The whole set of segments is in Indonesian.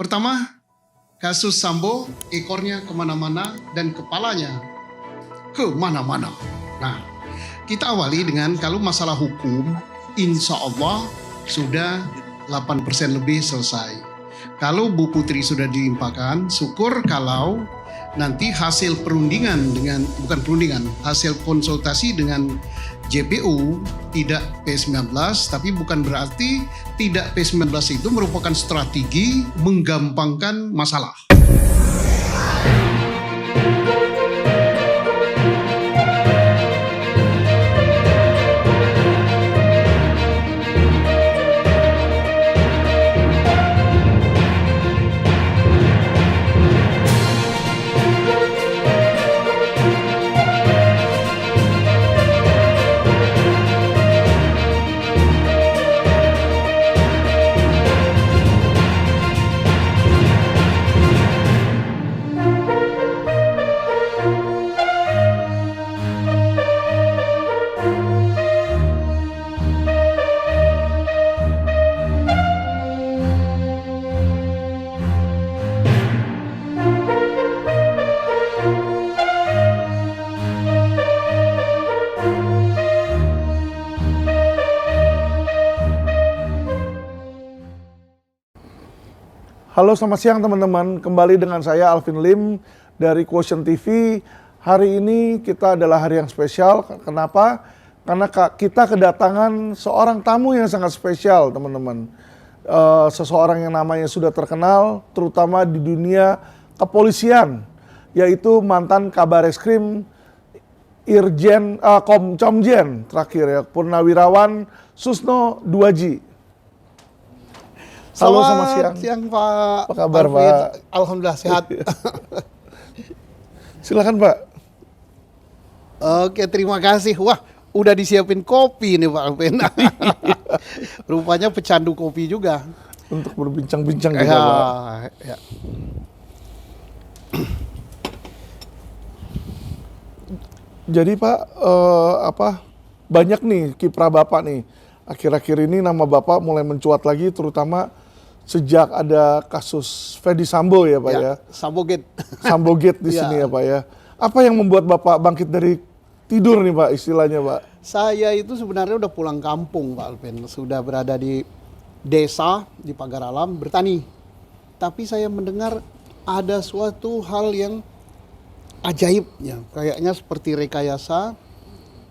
Pertama, kasus Sambo, ekornya kemana-mana dan kepalanya kemana-mana. Nah, kita awali dengan kalau masalah hukum, insya Allah sudah 8% lebih selesai. Kalau Bu Putri sudah dilimpahkan, syukur kalau nanti hasil perundingan hasil konsultasi dengan JPU tidak P19, tapi bukan berarti tidak P19 itu merupakan strategi menggampangkan masalah. Halo, selamat siang teman-teman. Kembali dengan saya Alvin Lim dari Quotient TV. Hari ini kita adalah hari yang spesial. Kenapa? Karena kita kedatangan seorang tamu yang sangat spesial, teman-teman. Seseorang yang namanya sudah terkenal, terutama di dunia kepolisian, yaitu mantan Kabar Eskrim Irjen Komjen terakhir ya, Purnawirawan Susno Duaji. Halo, selamat siang Pak. Apa kabar Alvin? Pak? Alhamdulillah sehat. Silakan Pak. Oke, terima kasih. Wah, udah disiapin kopi nih Pak Alvin. Rupanya pecandu kopi juga. Untuk berbincang-bincang juga Pak. Ya. Jadi Pak, banyak nih kiprah Bapak nih. Akhir-akhir ini nama Bapak mulai mencuat lagi, terutama sejak ada kasus Fedy Sambo ya Pak ya. Sambogate. Sambogate di sini ya Pak ya. Apa yang membuat Bapak bangkit dari tidur nih Pak istilahnya Pak? Saya itu sebenarnya udah pulang kampung Pak Alvin. Sudah berada di desa, di Pagar Alam, bertani. Tapi saya mendengar ada suatu hal yang ajaib ya. Kayaknya seperti rekayasa,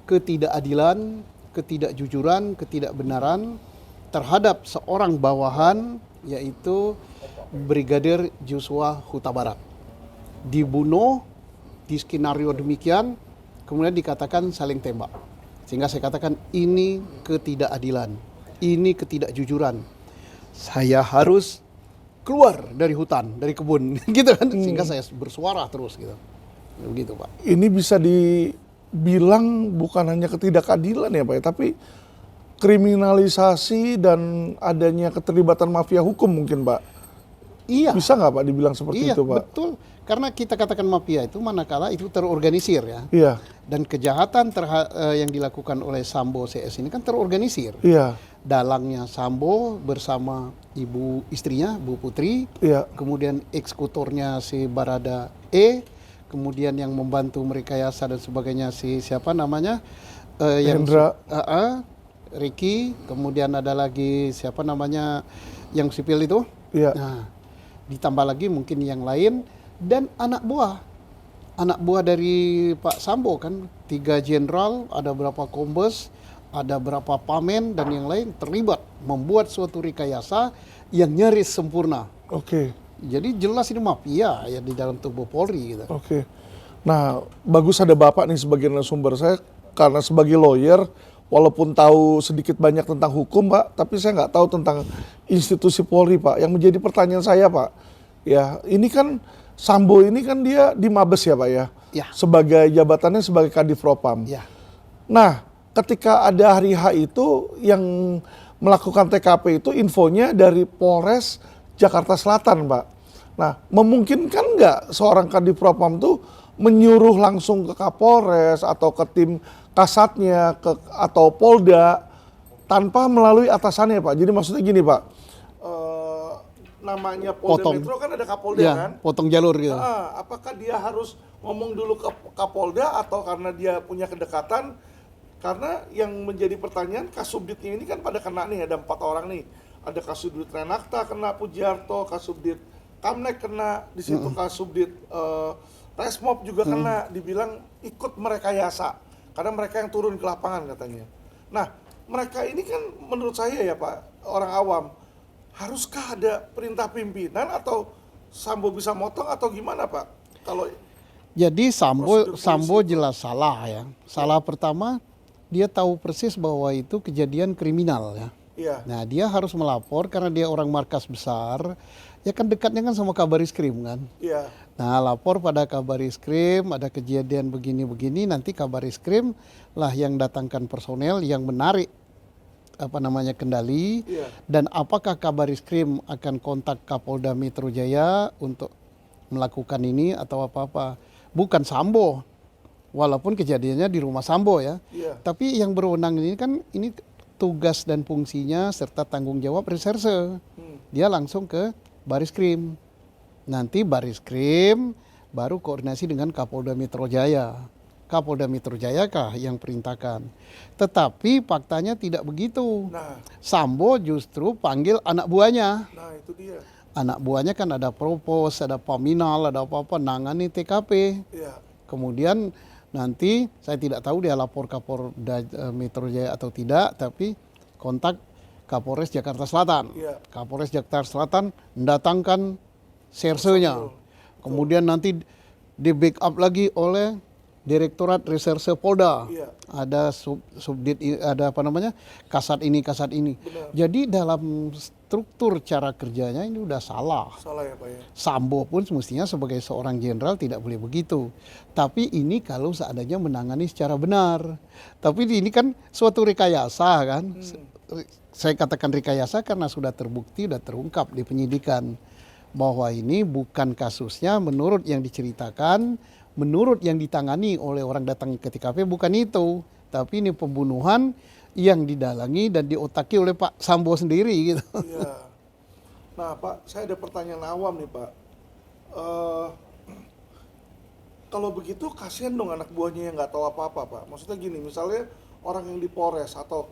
ketidakadilan, ketidakjujuran, ketidakbenaran terhadap seorang bawahan, yaitu Brigadir Joshua Huta Barat. Dibunuh di skenario demikian, kemudian dikatakan saling tembak. Sehingga saya katakan ini ketidakadilan, ini ketidakjujuran. Saya harus keluar dari hutan, dari kebun, gitu kan. Sehingga saya bersuara terus gitu. Begitu Pak. Ini bisa dibilang bukan hanya ketidakadilan ya Pak ya, tapi kriminalisasi dan adanya keterlibatan mafia hukum mungkin Pak. Iya. Bisa nggak Pak dibilang seperti itu Pak? Iya betul. Karena kita katakan mafia itu manakala itu terorganisir ya. Iya. Dan kejahatan yang dilakukan oleh Sambo CS ini kan terorganisir. Iya. Dalangnya Sambo bersama ibu istrinya, Bu Putri. Iya. Kemudian eksekutornya si Barada E. Kemudian yang membantu merekayasa dan sebagainya si siapa namanya? Hendra. Ricky. Kemudian ada lagi siapa namanya yang sipil itu. Iya. Nah, ditambah lagi mungkin yang lain. Dan anak buah dari Pak Sambo kan 3 jenderal, ada berapa kombes, ada berapa pamen dan yang lain terlibat membuat suatu rekayasa yang nyaris sempurna. Oke. Jadi jelas ini mafia ya di dalam tubuh Polri gitu. Oke. Nah, bagus ada Bapak nih sebagai narasumber saya, karena sebagai lawyer walaupun tahu sedikit banyak tentang hukum Pak, tapi saya nggak tahu tentang institusi Polri Pak. Yang menjadi pertanyaan saya Pak, ya ini kan Sambo ini kan dia di Mabes ya Pak ya, Ya. sebagai jabatannya sebagai Kadif Propam. Ya. Nah, ketika ada hari H itu yang melakukan TKP itu infonya dari Polres Jakarta Selatan Pak. Nah, memungkinkan nggak seorang Kadif Propam tuh menyuruh langsung ke Kapolres atau ke tim Kasatnya atau Polda tanpa melalui atasannya Pak? Jadi maksudnya gini Pak, namanya Polda Potong. Metro kan ada Kapolda Ya, kan? potong jalur gitu. Apakah dia harus ngomong dulu ke Kapolda atau karena dia punya kedekatan? Karena yang menjadi pertanyaan Kasubditnya ini kan pada kena nih, ada 4 orang nih. Ada Kasubdit Renakta kena Pujiarto, Kasubdit Kamnek kena, di situ Kasubdit Resmob juga kena, dibilang ikut merekayasa. Karena mereka yang turun ke lapangan katanya. Nah, mereka ini kan menurut saya ya Pak, orang awam, haruskah ada perintah pimpinan atau Sambo bisa motong atau gimana Pak? Kalau Jadi Prosedur polisi Sambo itu. jelas salah ya. Salah pertama, dia tahu persis bahwa itu kejadian kriminal ya. iya, Nah, dia harus melapor karena dia orang markas besar. Ya kan dekatnya kan sama Kabarisskrim kan. iya, Nah, lapor pada Kabarisskrim, ada kejadian begini-begini, nanti Kabarisskrim lah yang datangkan personel yang menarik kendali. iya, Dan apakah Kabarisskrim akan kontak Kapolda Metro Jaya untuk melakukan ini atau apa-apa. Bukan Sambo, walaupun kejadiannya di rumah Sambo ya. iya, Tapi yang berwenang ini kan ini tugas dan fungsinya serta tanggung jawab reserse. Dia langsung ke Barisskrim. Nanti Barisskrim baru koordinasi dengan Kapolda Metro Jaya. Kapolda Metro Jaya kah yang perintahkan. Tetapi faktanya tidak begitu. nah, Sambo justru panggil anak buahnya. itu dia, Anak buahnya kan ada propos, ada paminal, ada apa-apa, nangani TKP. iya, Kemudian nanti saya tidak tahu dia lapor Kapolda Metro Jaya atau tidak, tapi kontak Kapolres Jakarta Selatan. iya, Kapolres Jakarta Selatan mendatangkan sersenya. Kemudian nanti di backup lagi oleh Direktorat Reserse Polda. iya, Ada subdit, ada kasat ini, kasat ini. benar, Jadi dalam struktur cara kerjanya ini udah salah. salah ya Pak ya, Sambo pun semestinya sebagai seorang jenderal tidak boleh begitu. Tapi ini kalau seandainya menangani secara benar. Tapi ini kan suatu rekayasa kan. Saya katakan rekayasa karena sudah terbukti, sudah terungkap di penyidikan. Bahwa ini bukan kasusnya menurut yang diceritakan, menurut yang ditangani oleh orang datang ke TKP bukan itu. Tapi ini pembunuhan yang didalangi dan diotaki oleh Pak Sambo sendiri gitu. iya. Nah Pak, saya ada pertanyaan awam nih Pak. Kalau begitu kasihan dong anak buahnya yang nggak tahu apa-apa Pak. Maksudnya gini, misalnya orang yang di Polres atau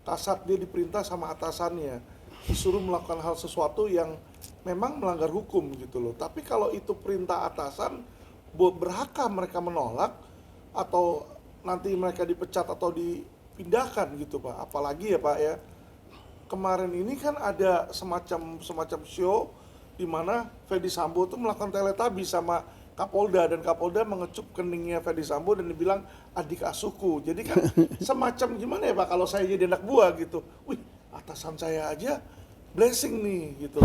kasat dia diperintah sama atasannya disuruh melakukan hal sesuatu yang memang melanggar hukum gitu loh. Tapi kalau itu perintah atasan, berhakkah mereka menolak atau nanti mereka dipecat atau dipindahkan gitu Pak? Apalagi ya Pak ya, kemarin ini kan ada semacam show di mana Fedy Sambo tuh melakukan teletabis sama Kapolda, dan Kapolda mengecup keningnya Fedy Sambo dan dibilang adik asuku. Jadi kan semacam gimana ya Pak kalau saya jadi anak buah gitu. Wih, atasan saya aja blessing nih gitu.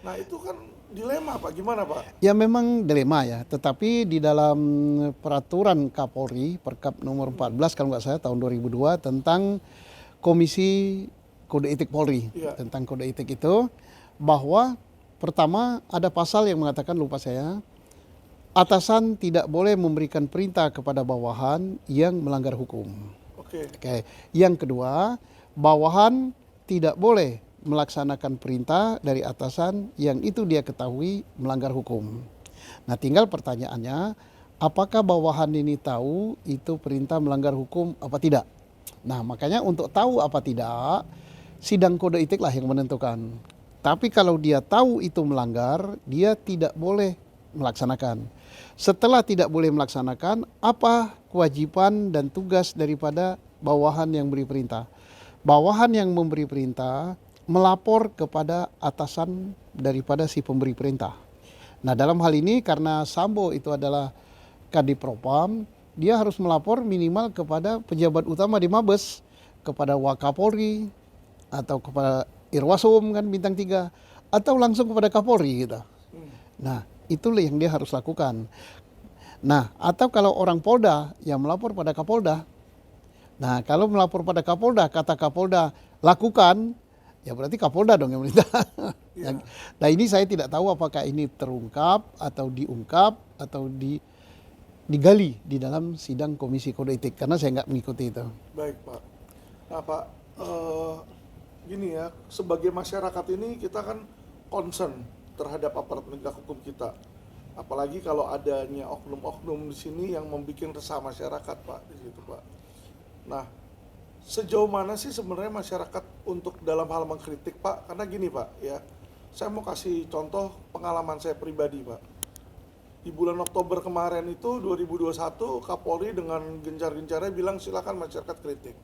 Nah itu kan dilema Pak, gimana Pak? Ya memang dilema ya, tetapi di dalam peraturan Kapolri, Perkap nomor 14 kalau nggak salah tahun 2002 tentang Komisi Kode Etik Polri, Iya. tentang kode etik itu, bahwa pertama ada pasal yang mengatakan, lupa saya, atasan tidak boleh memberikan perintah kepada bawahan yang melanggar hukum. Oke. Oke. Yang kedua, bawahan tidak boleh melaksanakan perintah dari atasan yang itu dia ketahui melanggar hukum. Nah, tinggal pertanyaannya, apakah bawahan ini tahu itu perintah melanggar hukum apa tidak? Nah, makanya untuk tahu apa tidak, sidang kode etik lah yang menentukan. Tapi kalau dia tahu itu melanggar, dia tidak boleh melaksanakan. Setelah tidak boleh melaksanakan, apa kewajiban dan tugas daripada bawahan yang beri perintah? Bawahan yang memberi perintah melapor kepada atasan daripada si pemberi perintah. Nah, dalam hal ini karena Sambo itu adalah Kadipropam, dia harus melapor minimal kepada pejabat utama di Mabes, kepada Wakapolri atau kepada Irwasum kan bintang 3, atau langsung kepada Kapolri gitu. Nah, itulah yang dia harus lakukan. Nah, atau kalau orang Polda yang melapor pada Kapolda. Nah, kalau melapor pada Kapolda, kata Kapolda lakukan, ya berarti Kapolda dong yang merintah. Ya. Nah, ini saya tidak tahu apakah ini terungkap atau diungkap atau digali di dalam sidang Komisi Kode Etik, karena saya nggak mengikuti itu. Baik Pak. Nah Pak, gini ya, sebagai masyarakat ini kita kan concern terhadap aparat penegak hukum kita. Apalagi kalau adanya oknum-oknum di sini yang membuat resah masyarakat, Pak, di situ, Pak. Nah, sejauh mana sih sebenarnya masyarakat untuk dalam hal mengkritik, Pak? Karena gini, Pak, ya. Saya mau kasih contoh pengalaman saya pribadi, Pak. Di bulan Oktober kemarin itu 2021 Kapolri dengan gencar-gencarnya bilang silakan masyarakat kritik.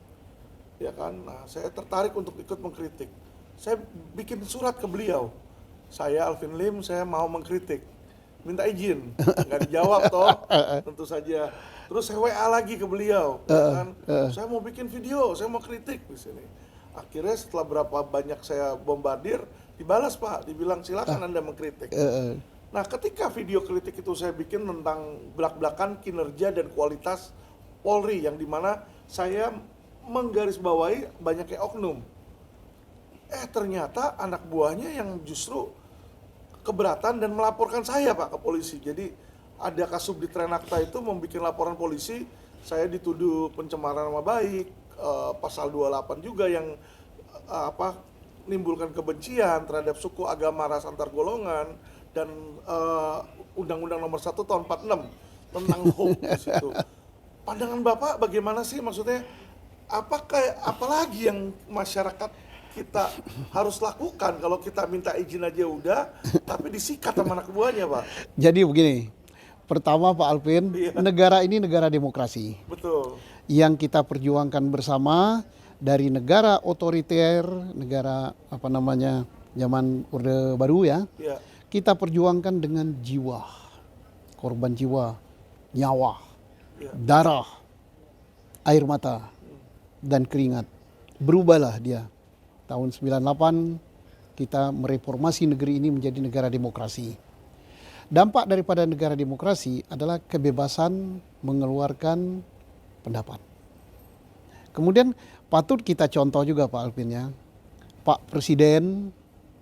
Ya kan? Nah, saya tertarik untuk ikut mengkritik. Saya bikin surat ke beliau. Saya Alvin Lim, saya mau mengkritik. Minta izin, nggak dijawab toh, tentu saja. Terus saya WA lagi ke beliau, ya kan? Saya mau bikin video, saya mau kritik di sini. Akhirnya setelah berapa banyak saya bombardir, dibalas, Pak, dibilang silakan Anda mengkritik. Nah, ketika video kritik itu saya bikin tentang belak-belakan kinerja dan kualitas Polri, yang dimana saya menggarisbawahi banyaknya oknum. Ternyata anak buahnya yang justru keberatan dan melaporkan saya, Pak, ke polisi. Jadi ada Kasubdit Renakta itu membuat laporan polisi, saya dituduh pencemaran nama baik, pasal 28 juga yang menimbulkan kebencian terhadap suku, agama, ras, antar golongan, dan Undang-Undang Nomor 1 Tahun 46 tentang HOM di situ. Pandangan Bapak bagaimana sih, maksudnya apalagi yang masyarakat kita harus lakukan kalau kita minta izin aja udah, tapi disikat sama anak buahnya, Pak? Jadi begini, pertama Pak Alvin, negara ini negara demokrasi. Betul. Yang kita perjuangkan bersama dari negara otoriter, negara zaman Orde Baru ya. Kita perjuangkan dengan jiwa, korban jiwa, nyawa, darah, air mata, dan keringat. Berubahlah dia. Tahun 98 kita mereformasi negeri ini menjadi negara demokrasi. Dampak daripada negara demokrasi adalah kebebasan mengeluarkan pendapat. Kemudian patut kita contoh juga, Pak Alvin, ya. Pak Presiden,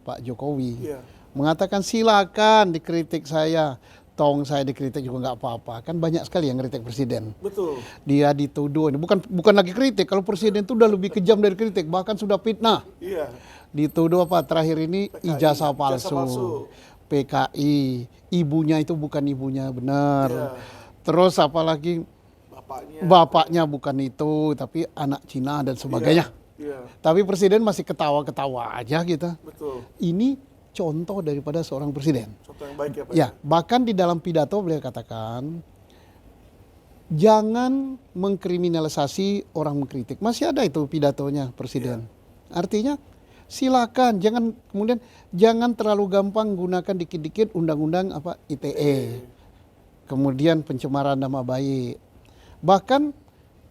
Pak Jokowi mengatakan silakan dikritik saya. Tong saya dikritik juga nggak apa-apa. Kan banyak sekali yang kritik presiden. Betul. Dia dituduh, bukan lagi kritik. Kalau presiden itu udah lebih kejam dari kritik, bahkan sudah fitnah. Iya. Dituduh apa terakhir ini PKI, ijazah palsu. PKI, ibunya itu bukan ibunya benar. Iya. Terus apalagi bapaknya bukan itu, tapi anak Cina dan sebagainya. Iya. Tapi presiden masih ketawa-ketawa aja gitu. Betul. Ini contoh daripada seorang presiden. Contoh yang baik ya, Pak? Ya, bahkan di dalam pidato beliau katakan, jangan mengkriminalisasi orang mengkritik. Masih ada itu pidatonya presiden. Artinya silakan, jangan terlalu gampang gunakan dikit-dikit undang-undang ITE. Kemudian pencemaran nama baik. Bahkan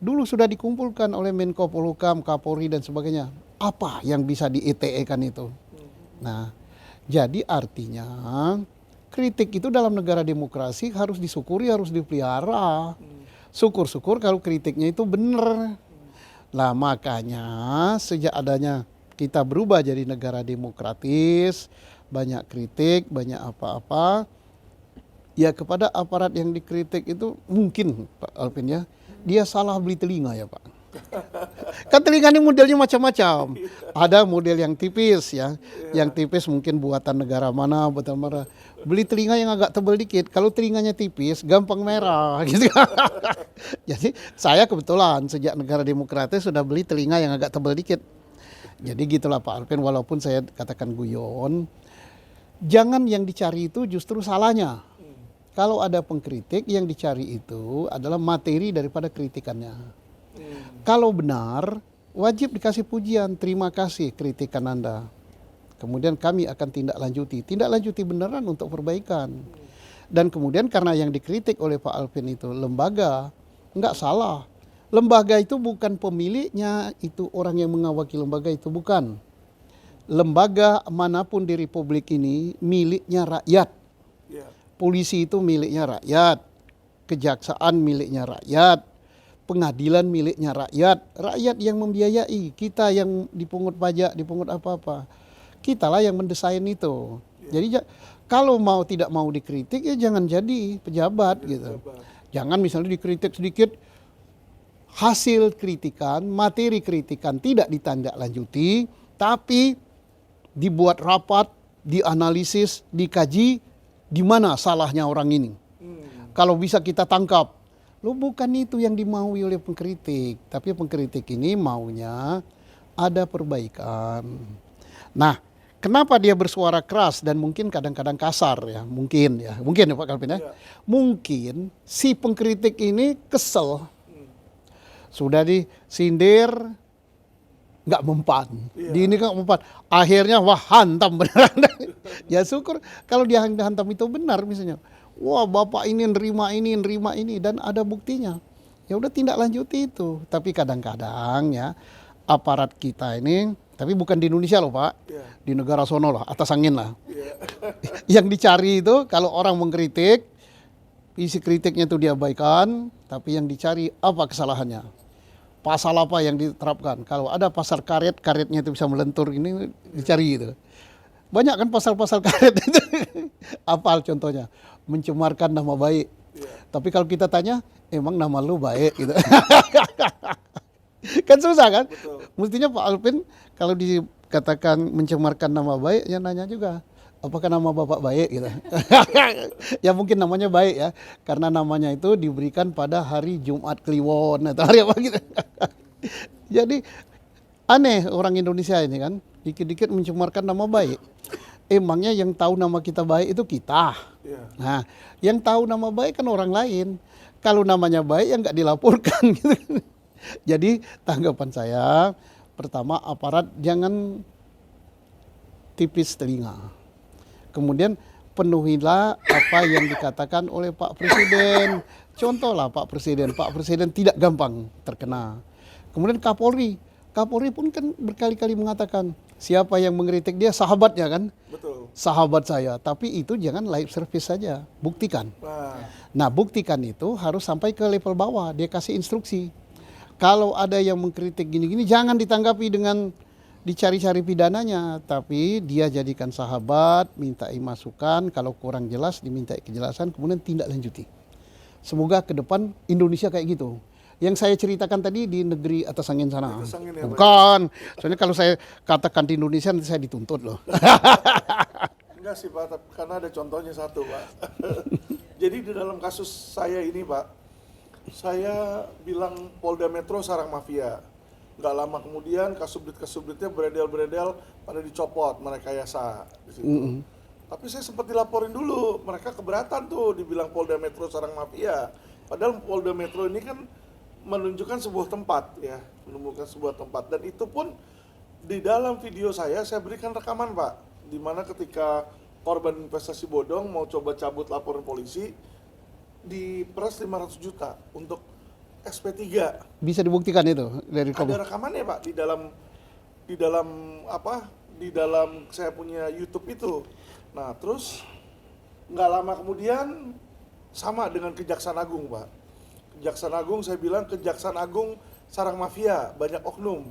dulu sudah dikumpulkan oleh Menko Polhukam, Kapolri dan sebagainya. Apa yang bisa di ITE-kan itu? Nah, jadi artinya kritik itu dalam negara demokrasi harus disyukuri, harus dipelihara. Syukur-syukur kalau kritiknya itu benar. Lah makanya sejak adanya kita berubah jadi negara demokratis, banyak kritik, banyak apa-apa. Ya kepada aparat yang dikritik itu mungkin Pak Alvin ya, dia salah beli telinga ya Pak. Kan telinga ini modelnya macam-macam. Ada model yang tipis ya. Yang tipis mungkin buatan negara mana, buatan mana. Beli telinga yang agak tebal dikit. Kalau telinganya tipis, gampang merah gitu. Jadi saya kebetulan sejak negara demokratis sudah beli telinga yang agak tebal dikit. Jadi gitulah Pak Alvin, walaupun saya katakan guyon. Jangan yang dicari itu justru salahnya. Kalau ada pengkritik, yang dicari itu adalah materi daripada kritikannya. Kalau benar, wajib dikasih pujian, terima kasih kritikan Anda. Kemudian kami akan tindak lanjuti beneran untuk perbaikan. Dan kemudian karena yang dikritik oleh Pak Alvin itu lembaga, enggak salah. Lembaga itu bukan pemiliknya, itu orang yang mengawaki lembaga itu bukan. Lembaga manapun di Republik ini miliknya rakyat. Polisi itu miliknya rakyat, kejaksaan miliknya rakyat, pengadilan miliknya rakyat yang membiayai, kita yang dipungut pajak, dipungut apa-apa. Kitalah yang mendesain itu. Jadi kalau tidak mau dikritik ya jangan jadi pejabat gitu. Jangan misalnya dikritik sedikit, hasil kritikan, materi kritikan tidak ditindaklanjuti, tapi dibuat rapat, dianalisis, dikaji di mana salahnya orang ini. Kalau bisa kita tangkap. Lo bukan itu yang dimaui oleh pengkritik, tapi pengkritik ini maunya ada perbaikan. Nah, kenapa dia bersuara keras dan mungkin kadang-kadang kasar ya? Mungkin ya Pak Kalvin ya. Mungkin si pengkritik ini kesel. Sudah disindir nggak mempan. Di ini nggak mempan. Akhirnya wah hantam beneran. Ya syukur kalau dia hantam itu benar misalnya. Wah bapak ini nerima ini dan ada buktinya. Ya udah tindak lanjuti itu. Tapi kadang-kadang ya aparat kita ini, tapi bukan di Indonesia loh Pak, di negara sono lah, atas angin lah. Yang dicari itu kalau orang mengkritik, isi kritiknya itu diabaikan, tapi yang dicari apa kesalahannya. Pasal apa yang diterapkan. Kalau ada pasal karet, karetnya itu bisa melentur, ini dicari gitu. Banyak kan pasal-pasal karet itu. Apa contohnya? Mencemarkan nama baik. Tapi kalau kita tanya, emang nama lu baik gitu. Kan susah kan? Betul. Mestinya Pak Alvin kalau dikatakan mencemarkan nama baik, ya nanya juga. Apakah nama bapak baik gitu? Ya mungkin namanya baik ya. Karena namanya itu diberikan pada hari Jumat Kliwon atau hari apa gitu. Jadi aneh orang Indonesia ini kan. Dikit-dikit mencemarkan nama baik. Emangnya yang tahu nama kita baik itu kita. Nah, yang tahu nama baik kan orang lain. Kalau namanya baik ya nggak dilaporkan gitu. Jadi tanggapan saya, pertama aparat jangan tipis telinga. Kemudian penuhilah apa yang dikatakan oleh Pak Presiden. Contohlah Pak Presiden tidak gampang terkena. Kemudian Kapolri pun kan berkali-kali mengatakan siapa yang mengkritik dia sahabatnya kan. Betul. Sahabat saya, tapi itu jangan live service saja, buktikan. Nah buktikan itu harus sampai ke level bawah, dia kasih instruksi. Kalau ada yang mengkritik gini-gini jangan ditanggapi dengan dicari-cari pidananya, tapi dia jadikan sahabat, minta masukan, kalau kurang jelas diminta kejelasan, kemudian tindak lanjuti. Semoga ke depan Indonesia kayak gitu. Yang saya ceritakan tadi di negeri atas angin sana. Atas angin, ya, bukan. Soalnya kalau saya katakan di Indonesia nanti saya dituntut loh. Enggak sih Pak, karena ada contohnya satu Pak. Jadi di dalam kasus saya ini Pak, saya bilang Polda Metro sarang mafia. Nggak lama kemudian kasubdit-kasubditnya beredel-beredel pada dicopot, merekayasa di situ. Tapi saya sempat dilaporin dulu, mereka keberatan tuh dibilang Polda Metro sarang mafia. Padahal Polda Metro ini kan menunjukkan sebuah tempat ya, menemukan sebuah tempat, dan itu pun di dalam video saya berikan rekaman Pak, di mana ketika korban investasi bodong mau coba cabut laporan polisi, diperas 500 juta untuk SP3. Bisa dibuktikan itu dari ada rekamannya Pak di dalam saya punya YouTube itu. Nah terus nggak lama kemudian sama dengan Kejaksaan Agung Pak. Kejaksaan Agung, saya bilang Kejaksaan Agung sarang mafia, banyak oknum.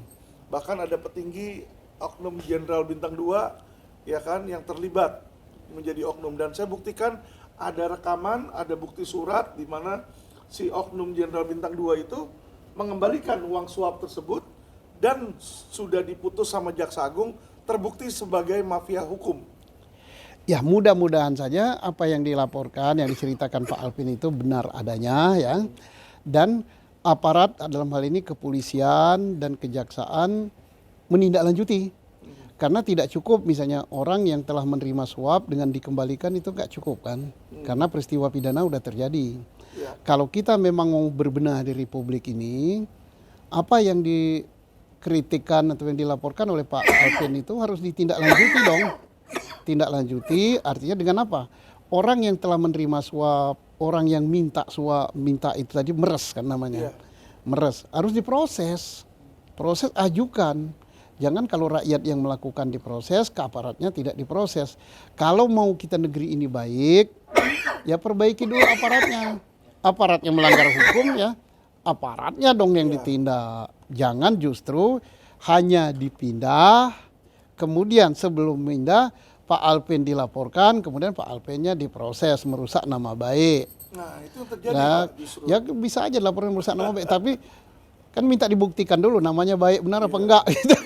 Bahkan ada petinggi oknum Jenderal Bintang 2 ya kan yang terlibat menjadi oknum, dan saya buktikan ada rekaman, ada bukti surat di mana si oknum Jenderal Bintang 2 itu mengembalikan uang suap tersebut dan sudah diputus sama Jaksa Agung, terbukti sebagai mafia hukum. Ya mudah-mudahan saja apa yang dilaporkan, yang diceritakan Pak Alvin itu benar adanya ya. Dan aparat dalam hal ini kepolisian dan kejaksaan menindaklanjuti. Karena tidak cukup misalnya orang yang telah menerima suap dengan dikembalikan itu nggak cukup kan. Karena peristiwa pidana udah terjadi. Kalau kita memang mau berbenah di Republik ini, apa yang dikritikan atau yang dilaporkan oleh Pak Alvin itu harus ditindaklanjuti dong. Tindak lanjuti artinya dengan apa? Orang yang telah menerima suap, orang yang minta suap, minta itu tadi meres kan namanya. Meres, harus diproses. Proses ajukan. Jangan kalau rakyat yang melakukan diproses, ke aparatnya tidak diproses. Kalau mau kita negeri ini baik, ya perbaiki dulu aparatnya. Aparatnya melanggar hukum ya, aparatnya dong yang ditindak. Jangan justru hanya dipindah, kemudian sebelum pindah Pak Alvin dilaporkan, kemudian Pak Alvinnya diproses merusak nama baik. Nah itu yang terjadi Nah, Pak, justru. ya bisa aja laporan merusak nama baik, tapi kan minta dibuktikan dulu namanya baik benar apa enggak gitu.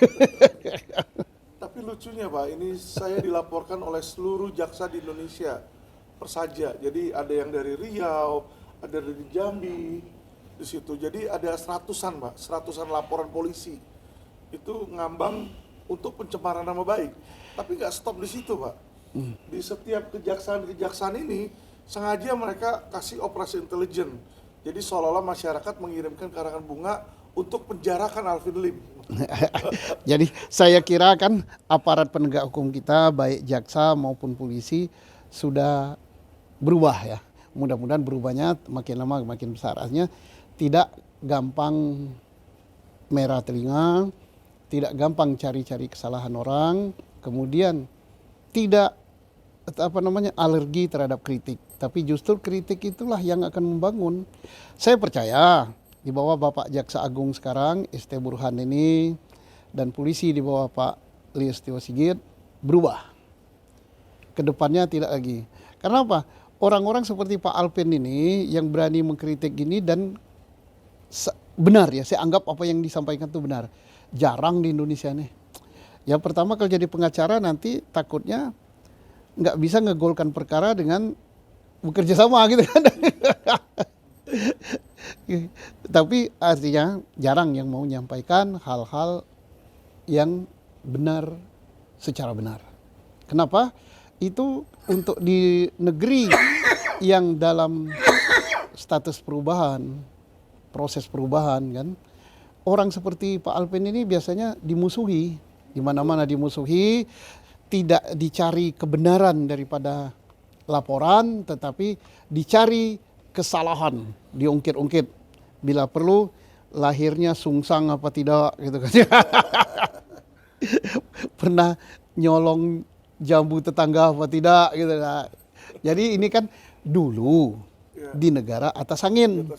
Tapi lucu lucunya Pak, ini saya dilaporkan oleh seluruh jaksa di Indonesia persaja. Jadi ada yang dari Riau, ada dari Jambi di situ. Jadi ada seratusan Pak, seratusan laporan polisi itu ngambang untuk pencemaran nama baik. Tapi nggak stop di situ Pak. Di setiap kejaksaan ini sengaja mereka kasih operasi intelijen. Jadi seolah-olah masyarakat mengirimkan karangan bunga untuk penjarakan Alvin Lim. Jadi saya kira kan aparat penegak hukum kita baik jaksa maupun polisi sudah berubah ya. Mudah-mudahan berubahnya makin lama makin besar. Artinya tidak gampang merah telinga, tidak gampang cari-cari kesalahan orang, kemudian tidak alergi terhadap kritik. Tapi justru kritik itulah yang akan membangun. Saya percaya di bawah Bapak Jaksa Agung sekarang, ST Burhan ini, dan polisi di bawah Pak Listio Sigit berubah. Kedepannya tidak lagi. Karena apa? Orang-orang seperti Pak Alvin ini yang berani mengkritik gini dan benar ya, saya anggap apa yang disampaikan itu benar. Jarang di Indonesia nih. Yang pertama kalau jadi pengacara nanti takutnya nggak bisa ngegolkan perkara dengan bekerja sama gitu kan. Tapi artinya jarang yang mau menyampaikan hal-hal yang benar secara benar. Kenapa? Itu untuk di negeri yang dalam status perubahan, proses perubahan kan. Orang seperti Pak Alvin ini biasanya dimusuhi, di mana-mana dimusuhi, tidak dicari kebenaran daripada laporan, tetapi dicari kesalahan, diungkit-ungkit. Bila perlu lahirnya sungsang apa tidak gitu kan. Pernah nyolong jambu tetangga apa tidak gitu. Nah, jadi ini kan dulu di negara atas angin.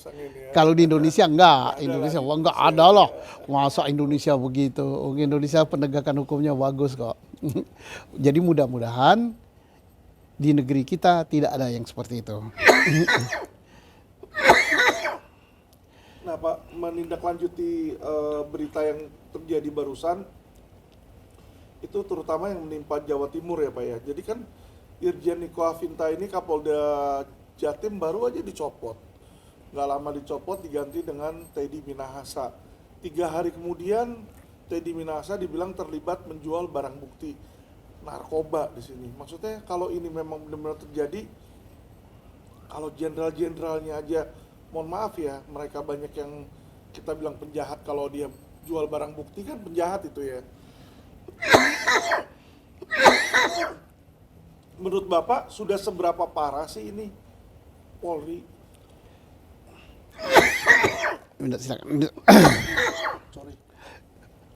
Kalau di Indonesia enggak, Indonesia enggak ada lah. Masa Indonesia begitu? Indonesia penegakan hukumnya bagus kok. Jadi mudah-mudahan di negeri kita tidak ada yang seperti itu. Nah Pak, menindaklanjuti berita yang terjadi barusan, itu terutama yang menimpa Jawa Timur ya Pak ya. Jadi kan Irjen Niko Afinta ini Kapolda Jatim baru aja dicopot. Nggak lama dicopot, diganti dengan Teddy Minahasa. 3 hari kemudian Teddy Minahasa dibilang terlibat menjual barang bukti narkoba di sini. Maksudnya kalau ini memang benar-benar terjadi, kalau jenderal-jenderalnya aja, mohon maaf ya, mereka banyak yang kita bilang penjahat, kalau dia jual barang bukti kan penjahat itu ya. Menurut Bapak sudah seberapa parah sih ini Polri? Silakan.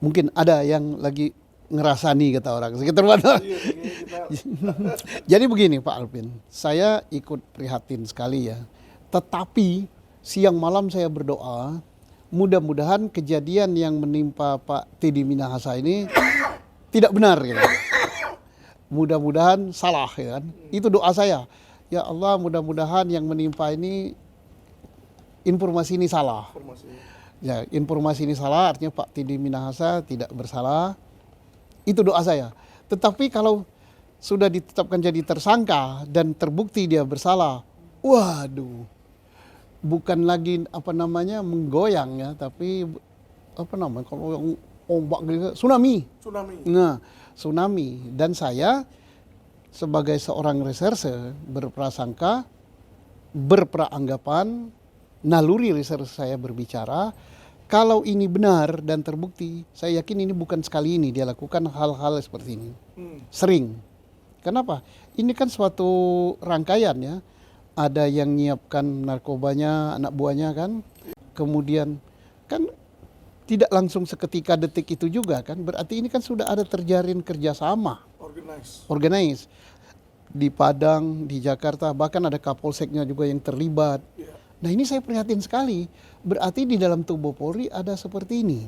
Mungkin ada yang lagi ngerasani kata orang sekitar mana. Jadi begini Pak Alvin, saya ikut prihatin sekali ya. Tetapi siang malam saya berdoa, mudah-mudahan kejadian yang menimpa Pak Teddy Minahasa ini tidak benar gitu. Mudah-mudahan salah ya kan. Itu doa saya. Ya Allah, mudah-mudahan yang menimpa ini informasi ini salah. Ya, informasi ini salah, artinya Pak Teddy Minahasa tidak bersalah. Itu doa saya. Tetapi kalau sudah ditetapkan jadi tersangka dan terbukti dia bersalah, waduh, bukan lagi menggoyang ya, tapi kalau yang ombak gitu, tsunami. Nah, tsunami. Dan saya sebagai seorang reserse berprasangka, berperanggapan, naluri reserse saya berbicara, kalau ini benar dan terbukti, saya yakin ini bukan sekali ini dia lakukan hal-hal seperti ini. Sering. Kenapa? Ini kan suatu rangkaian ya. Ada yang nyiapkan narkobanya, anak buahnya kan. Kemudian kan tidak langsung seketika detik itu juga kan. Berarti ini kan sudah ada terjalin kerjasama. Organize. Di Padang, di Jakarta, bahkan ada Kapolseknya juga yang terlibat. Nah ini saya prihatin sekali. Berarti di dalam tubuh Polri ada seperti ini.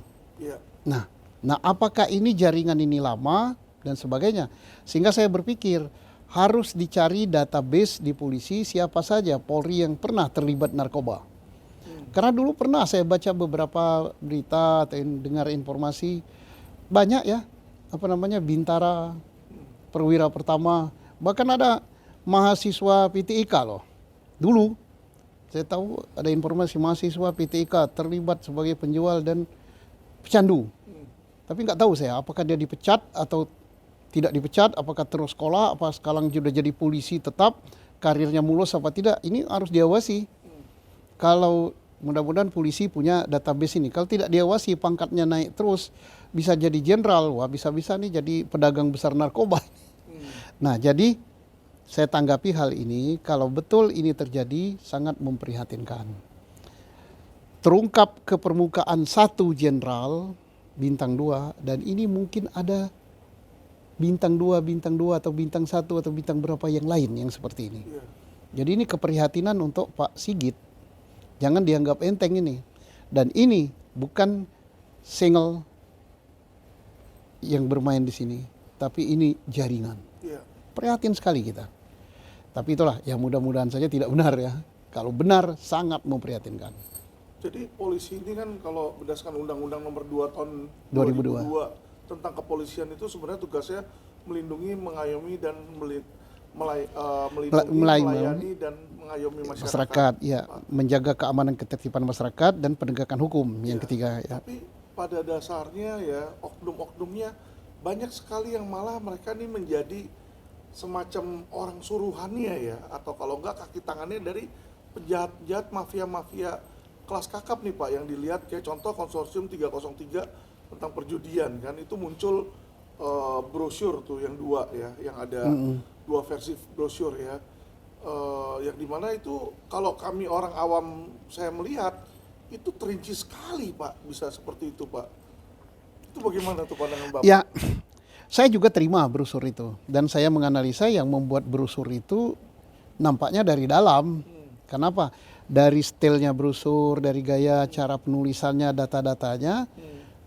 Nah apakah ini jaringan ini lama dan sebagainya? Sehingga saya berpikir harus dicari database di polisi siapa saja Polri yang pernah terlibat narkoba. Karena dulu pernah saya baca beberapa berita atau dengar informasi banyak ya Bintara, perwira pertama, bahkan ada mahasiswa PTIK loh. Dulu saya tahu ada informasi mahasiswa PTIK terlibat sebagai penjual dan pecandu. Tapi nggak tahu saya apakah dia dipecat atau tidak dipecat, apakah terus sekolah, apa sekarang sudah jadi polisi tetap, karirnya mulus apa tidak, ini harus diawasi. Kalau mudah-mudahan polisi punya database ini, kalau tidak diawasi pangkatnya naik terus, bisa jadi jenderal, wah bisa-bisa nih jadi pedagang besar narkoba. Nah jadi saya tanggapi hal ini, kalau betul ini terjadi sangat memprihatinkan. Terungkap ke permukaan satu jenderal, bintang 2, dan ini mungkin ada bintang 2 atau bintang 1 atau bintang berapa yang lain yang seperti ini. Jadi ini keprihatinan untuk Pak Sigit. Jangan dianggap enteng ini. Dan ini bukan single yang bermain di sini, tapi ini jaringan. Prihatin sekali kita. Tapi itulah, ya mudah-mudahan saja tidak benar ya. Kalau benar sangat memprihatinkan. Jadi polisi ini kan kalau berdasarkan Undang-Undang Nomor 2 Tahun 2002 tentang kepolisian itu sebenarnya tugasnya melindungi, mengayomi dan melayani dan mengayomi masyarakat. Ya, menjaga keamanan ketertiban masyarakat dan penegakan hukum yang ketiga. Ya. Tapi pada dasarnya ya oknum-oknumnya banyak sekali yang malah mereka ini menjadi semacam orang suruhannya ya, atau kalau enggak kaki tangannya dari penjahat-penjahat mafia-mafia kelas kakap nih Pak, yang dilihat kayak contoh konsorsium 303 tentang perjudian kan, itu muncul brosur tuh yang 2 ya, yang ada 2 versi brosur ya, yang dimana itu kalau kami orang awam saya melihat itu terinci sekali Pak, bisa seperti itu Pak. Itu bagaimana tuh pandangan Bapak? Ya, saya juga terima brosur itu dan saya menganalisa yang membuat brosur itu nampaknya dari dalam. Kenapa? Dari stylenya brosur, dari gaya cara penulisannya, data-datanya,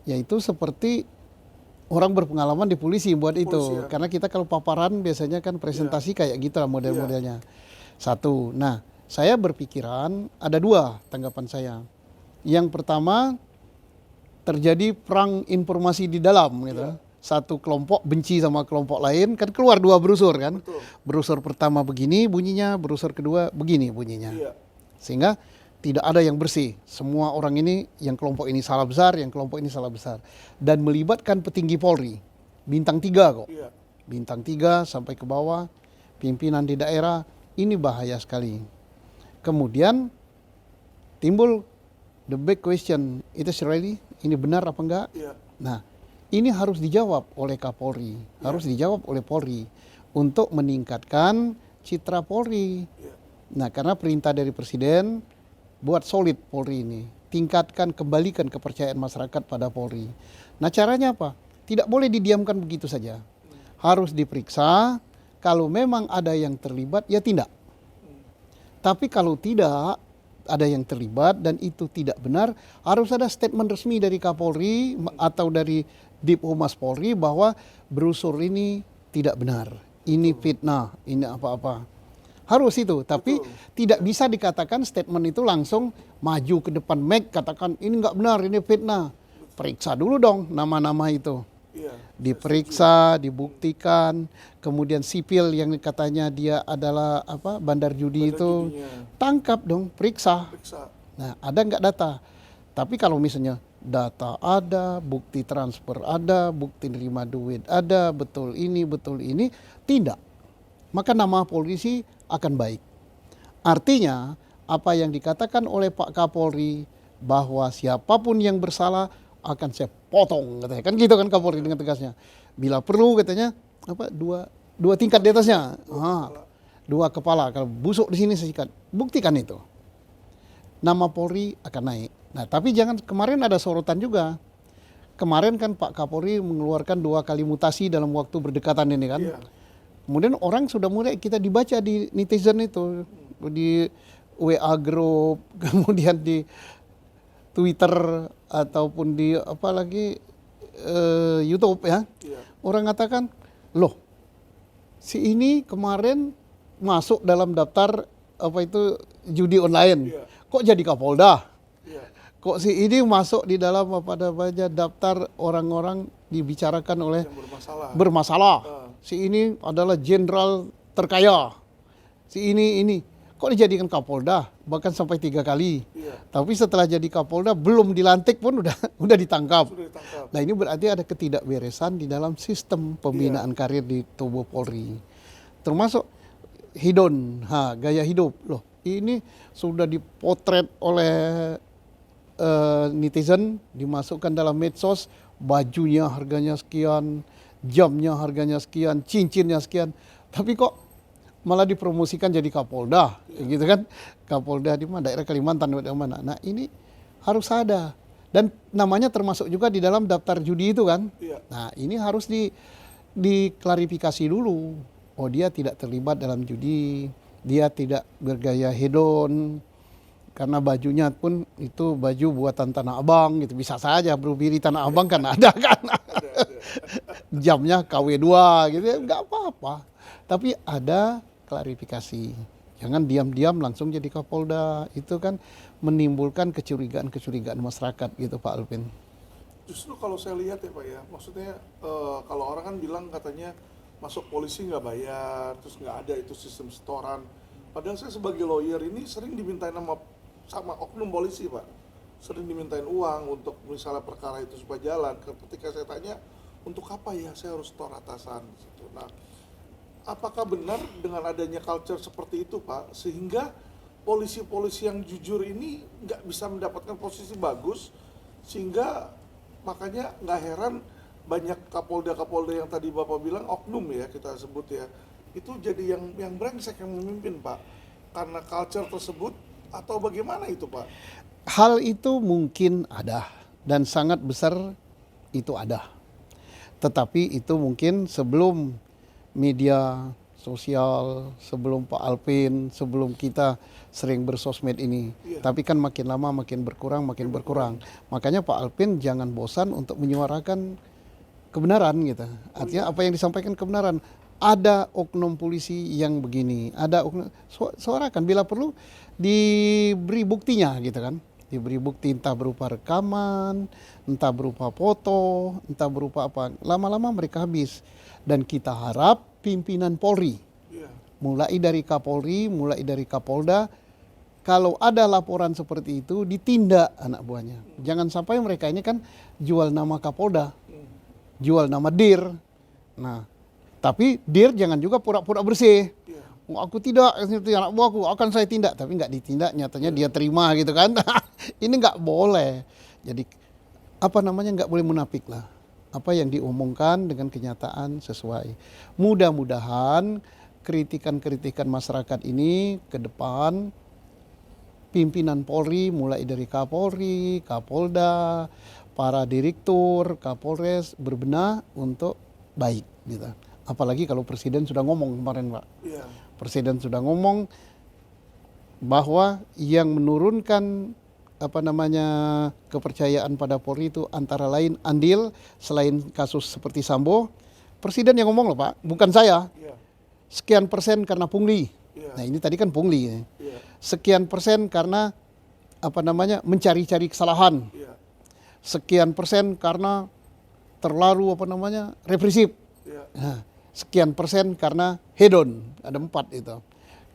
yaitu seperti orang berpengalaman di polisi buat itu. Karena kita kalau paparan biasanya kan presentasi kayak gitu lah model-modelnya. Satu. Nah, saya berpikiran ada 2 tanggapan saya. Yang pertama, terjadi perang informasi di dalam gitu. Satu kelompok benci sama kelompok lain, kan keluar 2 brosur kan. Brosur pertama begini bunyinya, brosur kedua begini bunyinya. Sehingga tidak ada yang bersih. Semua orang ini, yang kelompok ini salah besar, yang kelompok ini salah besar. Dan melibatkan petinggi Polri. Bintang 3 kok. Bintang 3 sampai ke bawah, pimpinan di daerah, ini bahaya sekali. Kemudian timbul the big question, itu really, ini benar apa enggak? Nah, ini harus dijawab oleh Kapolri, harus dijawab oleh Polri untuk meningkatkan citra Polri. Nah, karena perintah dari Presiden buat solid Polri ini, tingkatkan, kembalikan kepercayaan masyarakat pada Polri. Nah, caranya apa? Tidak boleh didiamkan begitu saja. Harus diperiksa, kalau memang ada yang terlibat, ya tindak. Tapi kalau tidak ada yang terlibat dan itu tidak benar, harus ada statement resmi dari Kapolri atau dari Dip Humas Polri bahwa brosur ini tidak benar, ini fitnah, ini apa-apa. Harus itu, tapi tidak bisa dikatakan statement itu langsung maju ke depan mic katakan ini nggak benar, ini fitnah. Periksa dulu dong nama-nama itu. Diperiksa, dibuktikan, kemudian sipil yang katanya dia adalah bandar judi itu tangkap dong, periksa. Nah, ada nggak data? Tapi kalau misalnya data ada, bukti transfer ada, bukti nerima duit ada, betul ini, tidak. Maka nama polisi akan baik. Artinya apa yang dikatakan oleh Pak Kapolri bahwa siapapun yang bersalah akan saya potong katanya. Kan gitu kan Kapolri dengan tegasnya. Bila perlu katanya dua tingkat di atasnya. 2 kepala, kalau busuk di sini sikat. Buktikan itu. Nama Polri akan naik. Nah, tapi jangan, kemarin ada sorotan juga. Kemarin kan Pak Kapolri mengeluarkan 2 kali mutasi dalam waktu berdekatan ini kan. Kemudian orang sudah mulai kita dibaca di netizen itu, di WA group, kemudian di Twitter ataupun di YouTube ya. Orang katakan, loh, si ini kemarin masuk dalam daftar judi online, kok jadi Kapolda? kok si ini masuk di dalam apa namanya daftar orang-orang dibicarakan oleh Yang bermasalah. bermasalah. Si ini adalah jenderal terkaya. Si ini kok dijadikan Kapolda bahkan sampai 3 kali. Iya. Tapi setelah jadi Kapolda belum dilantik pun udah ditangkap. Sudah ditangkap. Nah ini berarti ada ketidakberesan di dalam sistem pembinaan karir di tubuh Polri. Termasuk hedon, gaya hidup. Loh, ini sudah dipotret oleh netizen, dimasukkan dalam medsos, bajunya harganya sekian, jamnya harganya sekian, cincinnya sekian. Tapi kok malah dipromosikan jadi Kapolda, gitu kan? Kapolda di mana? Daerah Kalimantan, di mana? Nah ini harus ada. Dan namanya termasuk juga di dalam daftar judi itu kan? Iya. Nah ini harus diklarifikasi dulu. Oh dia tidak terlibat dalam judi, dia tidak bergaya hedon, karena bajunya pun itu baju buatan Tanah Abang gitu. Bisa saja berdiri Tanah Abang kan ada kan. Jamnya KW2 gitu, nggak apa-apa. Tapi ada klarifikasi. Jangan diam-diam langsung jadi Kapolda. Itu kan menimbulkan kecurigaan-kecurigaan masyarakat gitu Pak Alvin. Justru kalau saya lihat ya Pak ya, maksudnya kalau orang kan bilang katanya masuk polisi nggak bayar, terus nggak ada itu sistem setoran. Padahal saya sebagai lawyer ini sering dimintain sama oknum polisi Pak. Sering dimintain uang untuk misalnya perkara itu supaya jalan. Ketika saya tanya, untuk apa ya saya harus setor atasan? Gitu. Nah, apakah benar dengan adanya culture seperti itu Pak, sehingga polisi-polisi yang jujur ini nggak bisa mendapatkan posisi bagus, sehingga makanya nggak heran banyak kapolda-kapolda yang tadi Bapak bilang oknum ya kita sebut ya, itu jadi yang brengsek yang memimpin Pak, karena culture tersebut atau bagaimana itu Pak? Hal itu mungkin ada dan sangat besar itu ada. Tetapi itu mungkin sebelum media sosial, sebelum Pak Alvin, sebelum kita sering bersosmed ini. Iya. Tapi kan makin lama makin berkurang. Makanya Pak Alvin jangan bosan untuk menyuarakan kebenaran gitu. Artinya apa yang disampaikan kebenaran. Ada oknum polisi yang begini, ada oknum, suarakan bila perlu diberi buktinya gitu kan. Diberi bukti entah berupa rekaman, entah berupa foto, entah berupa apa. Lama-lama mereka habis. Dan kita harap pimpinan Polri, mulai dari Kapolri, mulai dari Kapolda, kalau ada laporan seperti itu ditindak anak buahnya. Jangan sampai mereka ini kan jual nama Kapolda, jual nama Dir. Nah, tapi Dir jangan juga pura-pura bersih. Oh, aku tidak, itu anak buahku, akan saya tindak. Tapi nggak ditindak, nyatanya dia terima gitu kan. Ini nggak boleh. Jadi apa namanya, nggak boleh munafik lah. Apa yang diomongkan dengan kenyataan sesuai. Mudah-mudahan kritikan-kritikan masyarakat ini ke depan pimpinan Polri mulai dari Kapolri, Kapolda, para direktur, Kapolres berbenah untuk baik gitu. Apalagi kalau Presiden sudah ngomong kemarin Pak. Iya. Presiden sudah ngomong bahwa yang menurunkan kepercayaan pada Polri itu antara lain andil, selain kasus seperti Sambo, Presiden yang ngomong loh Pak, bukan saya. Iya. Sekian persen karena pungli. Iya. Nah ini tadi kan pungli. Iya. Sekian persen karena mencari-cari kesalahan. Iya. Sekian persen karena terlalu represif. Iya. Nah, sekian persen karena hedon, ada 4 itu,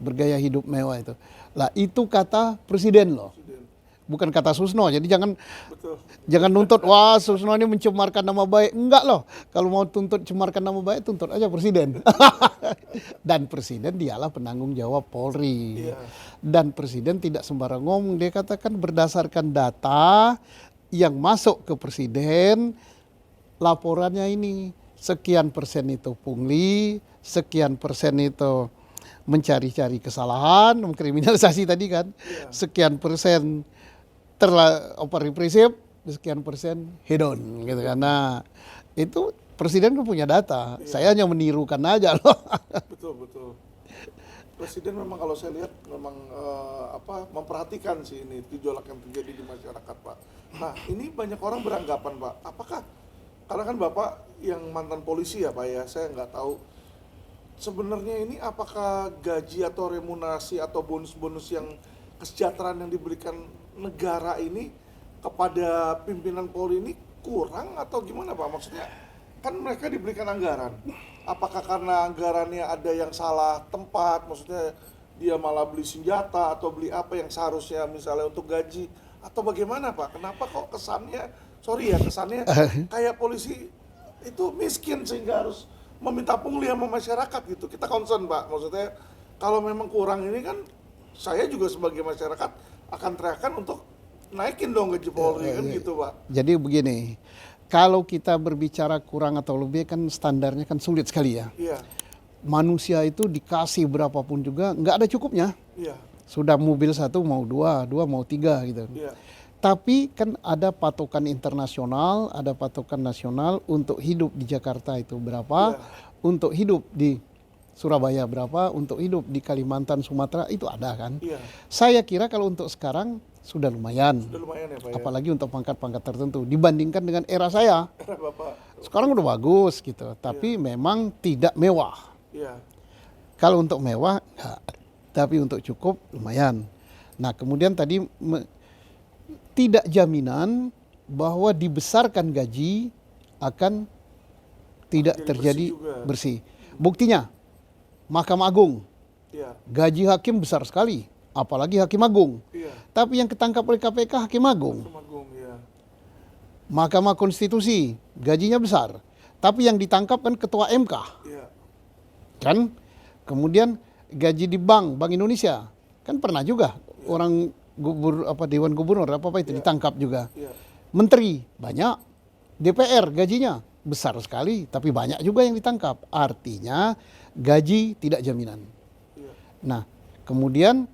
bergaya hidup mewah itu. Lah itu kata Presiden loh, bukan kata Susno. Jadi jangan nuntut wah Susno ini mencemarkan nama baik. Enggak loh, kalau mau tuntut cemarkan nama baik tuntut aja Presiden. Dan Presiden dialah penanggung jawab Polri. Iya. Dan Presiden tidak sembarang ngomong, dia katakan berdasarkan data yang masuk ke Presiden, laporannya ini sekian persen itu pungli, sekian persen itu mencari-cari kesalahan, mengkriminalisasi tadi kan, sekian persen represif, sekian persen hedon gitu kan. Nah itu Presiden kan punya data, saya hanya menirukan aja loh. Betul. Presiden memang kalau saya lihat memang memperhatikan sih ini gejolak yang terjadi di masyarakat Pak. Nah ini banyak orang beranggapan Pak, apakah karena kan Bapak yang mantan polisi ya Pak ya, saya nggak tahu sebenarnya ini apakah gaji atau remunerasi atau bonus-bonus yang kesejahteraan yang diberikan negara ini kepada pimpinan Polri ini kurang atau gimana Pak? Maksudnya kan mereka diberikan anggaran. Apakah karena anggarannya ada yang salah tempat, maksudnya dia malah beli senjata atau beli apa yang seharusnya misalnya untuk gaji, atau bagaimana Pak? Kenapa kok kesannya, sorry ya, kesannya kayak polisi itu miskin sehingga harus meminta pungli sama masyarakat gitu. Kita concern Pak, maksudnya kalau memang kurang ini kan saya juga sebagai masyarakat akan teriakan untuk naikin dong gaji Polri kan gitu Pak. Jadi begini, kalau kita berbicara kurang atau lebih kan standarnya kan sulit sekali ya. Iya, Manusia itu dikasih berapapun juga nggak ada cukupnya. iya, Sudah mobil satu mau dua, dua mau tiga gitu. iya, Tapi kan ada patokan internasional, ada patokan nasional untuk hidup di Jakarta itu berapa, untuk hidup di Surabaya berapa, untuk hidup di Kalimantan, Sumatera itu ada kan. iya. Saya kira kalau untuk sekarang sudah lumayan. Udah lumayan ya Pak ya. Apalagi untuk pangkat-pangkat tertentu dibandingkan dengan era saya. Era Bapak. Sekarang udah bagus gitu, tapi memang tidak mewah. Iya, Kalau untuk mewah enggak, tapi untuk cukup lumayan. Nah, kemudian tadi tidak jaminan bahwa dibesarkan gaji akan tidak Jadi terjadi bersih juga. bersih. Buktinya Mahkamah Agung, iya, gaji hakim besar sekali, apalagi Hakim Agung. iya. Tapi yang ketangkap oleh KPK Hakim Agung. Agung, iya. Mahkamah Konstitusi gajinya besar, tapi yang ditangkap kan Ketua MK, Iya, kan? Kemudian gaji di Bank Indonesia, kan pernah juga orang Dewan Gubernur apa itu ditangkap juga. iya, Menteri banyak, DPR gajinya besar sekali, tapi banyak juga yang ditangkap. Artinya gaji tidak jaminan. iya. Nah, kemudian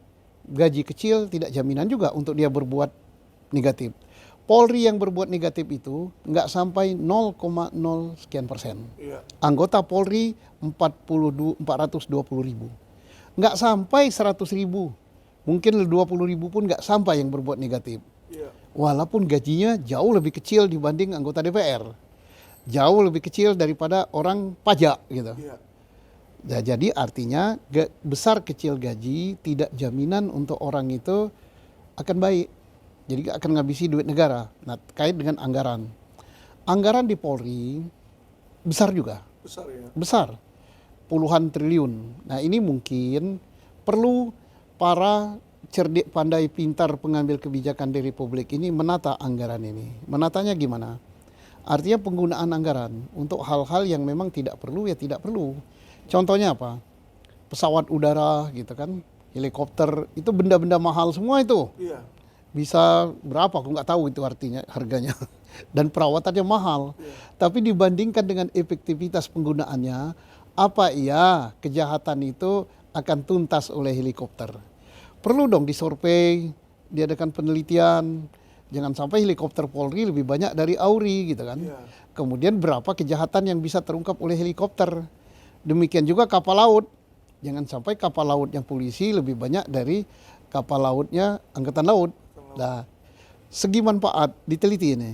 gaji kecil tidak jaminan juga untuk dia berbuat negatif. Polri yang berbuat negatif itu nggak sampai 0,0 sekian persen. Iya, Anggota Polri 420 ribu. Nggak sampai 100 ribu. Mungkin 20 ribu pun nggak sampai yang berbuat negatif. iya, Walaupun gajinya jauh lebih kecil dibanding anggota DPR. Jauh lebih kecil daripada orang pajak gitu. iya. Ya, jadi artinya besar kecil gaji tidak jaminan untuk orang itu akan baik. Jadi akan ngabisi duit negara. Nah, terkait dengan anggaran. Anggaran di Polri besar juga. Besar ya. Besar. Puluhan triliun. Nah, ini mungkin perlu para cerdik, pandai, pintar pengambil kebijakan di Republik ini menata anggaran ini. Menatanya gimana? Artinya penggunaan anggaran untuk hal-hal yang memang tidak perlu ya tidak perlu. Contohnya apa? Pesawat udara gitu kan, helikopter, itu benda-benda mahal semua itu. Iya, Bisa berapa? Aku nggak tahu itu artinya harganya. Dan perawatannya mahal. Tapi dibandingkan dengan efektivitas penggunaannya, apa iya kejahatan itu akan tuntas oleh helikopter? Perlu dong disurvei, diadakan penelitian. Jangan sampai helikopter Polri lebih banyak dari AURI gitu kan. iya. Kemudian berapa kejahatan yang bisa terungkap oleh helikopter. Demikian juga kapal laut. Jangan sampai kapal lautnya polisi lebih banyak dari kapal lautnya angkatan laut. Nah, segi manfaat diteliti ini.